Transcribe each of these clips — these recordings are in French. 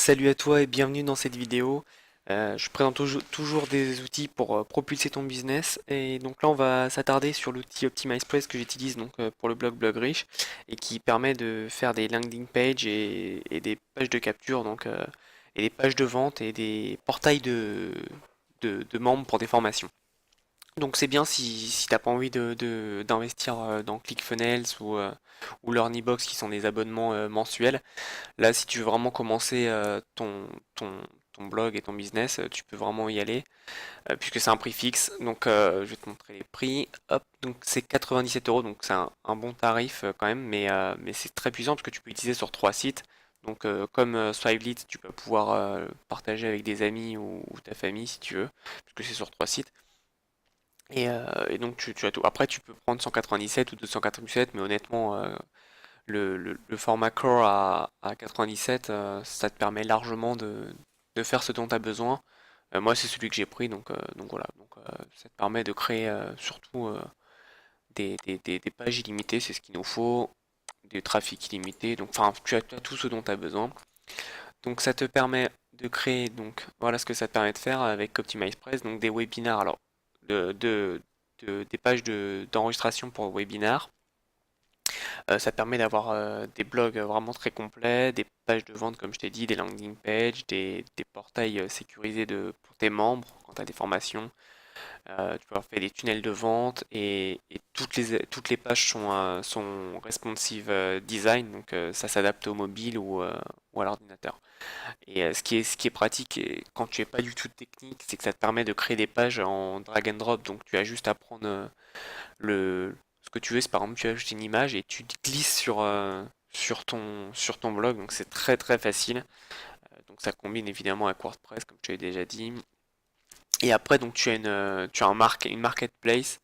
Salut à toi et bienvenue dans cette vidéo. Je présente toujours des outils pour propulser ton business et donc là on va s'attarder sur l'outil OptimizePress que j'utilise donc pour le blog Blogrich et qui permet de faire des landing pages et des pages de capture et des pages de vente et des portails de membres pour des formations. Donc c'est bien si t'as pas envie d'investir dans ClickFunnels ou LearnyBox qui sont des abonnements mensuels. Là, si tu veux vraiment commencer ton blog et ton business, tu peux vraiment y aller, puisque c'est un prix fixe. Donc, je vais te montrer les prix. Hop, donc c'est 97 euros, donc c'est un bon tarif quand même, mais c'est très puissant parce que tu peux l'utiliser sur trois sites. Donc, comme Swipely, tu peux pouvoir partager avec des amis ou ta famille si tu veux, puisque c'est sur trois sites. Et donc, tu as tout. Après, tu peux prendre 197 ou 297, mais honnêtement, le format Core à 97, ça te permet largement de faire ce dont tu as besoin. Moi, c'est celui que j'ai pris, donc voilà. Donc, ça te permet de créer surtout des pages illimitées, c'est ce qu'il nous faut, des trafics illimités. Donc, enfin, tu as tout ce dont tu as besoin. Donc, ça te permet de créer, donc voilà ce que ça te permet de faire avec OptimizePress, donc des webinars, alors des pages d'enregistration pour webinars. Ça permet d'avoir des blogs vraiment très complets, des pages de vente comme je t'ai dit, des landing pages, des portails sécurisés pour tes membres quand tu as des formations. Tu peux avoir fait des tunnels de vente et toutes les pages sont responsive design, donc ça s'adapte au mobile ou à l'ordinateur. Et ce qui est pratique quand tu n'es pas du tout technique, c'est que ça te permet de créer des pages en drag and drop, donc tu as juste à prendre ce que tu veux, c'est par exemple tu ajoutes une image et tu te glisses sur ton blog, donc c'est très très facile. Donc ça combine évidemment avec WordPress comme tu as déjà dit. Et après donc tu as une marketplace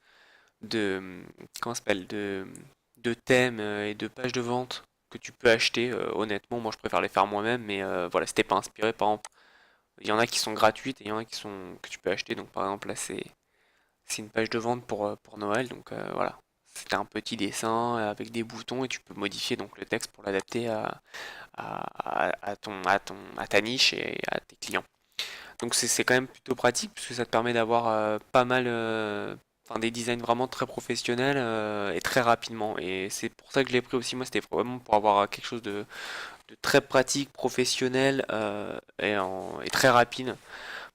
de comment ça s'appelle de thèmes et de pages de vente que tu peux acheter. Honnêtement, moi je préfère les faire moi-même, mais voilà, si t'es pas inspiré, par exemple, il y en a qui sont gratuites et il y en a qui sont que tu peux acheter. Donc par exemple là c'est une page de vente pour Noël, donc voilà. C'est un petit dessin avec des boutons et tu peux modifier donc le texte pour l'adapter à ta niche et à tes clients. Donc c'est quand même plutôt pratique puisque ça te permet d'avoir pas mal, enfin des designs vraiment très professionnels et très rapidement. Et c'est pour ça que je l'ai pris aussi. Moi, c'était vraiment pour avoir quelque chose de très pratique, professionnel et très rapide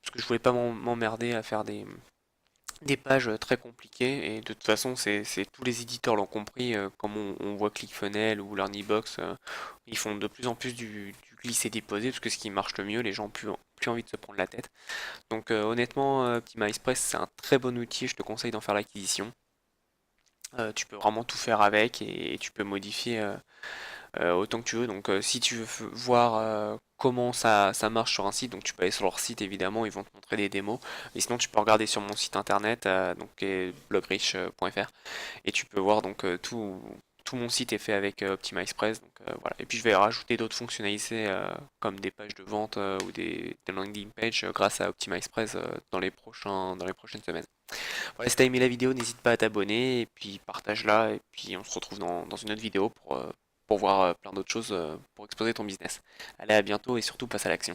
parce que je voulais pas m'emmerder à faire des pages très compliquées et de toute façon tous les éditeurs l'ont compris comme on voit ClickFunnels ou LearnyBox ils font de plus en plus du glisser-déposer parce que ce qui marche le mieux les gens ont plus envie de se prendre la tête donc honnêtement OptimizePress c'est un très bon outil, je te conseille d'en faire l'acquisition. Tu peux vraiment tout faire avec et tu peux modifier autant que tu veux. Donc si tu veux voir comment ça marche sur un site, donc tu peux aller sur leur site évidemment, ils vont te montrer des démos. Et sinon tu peux regarder sur mon site internet, donc qui est blogrich.fr, et tu peux voir donc tout mon site est fait avec OptimizePress. Donc voilà. Et puis je vais rajouter d'autres fonctionnalités comme des pages de vente ou des landing pages grâce à OptimizePress dans les prochaines semaines. Voilà, si t'as aimé la vidéo, n'hésite pas à t'abonner et puis partage-la et puis on se retrouve dans une autre vidéo pour voir plein d'autres choses pour exposer ton business. Allez, à bientôt et surtout passe à l'action.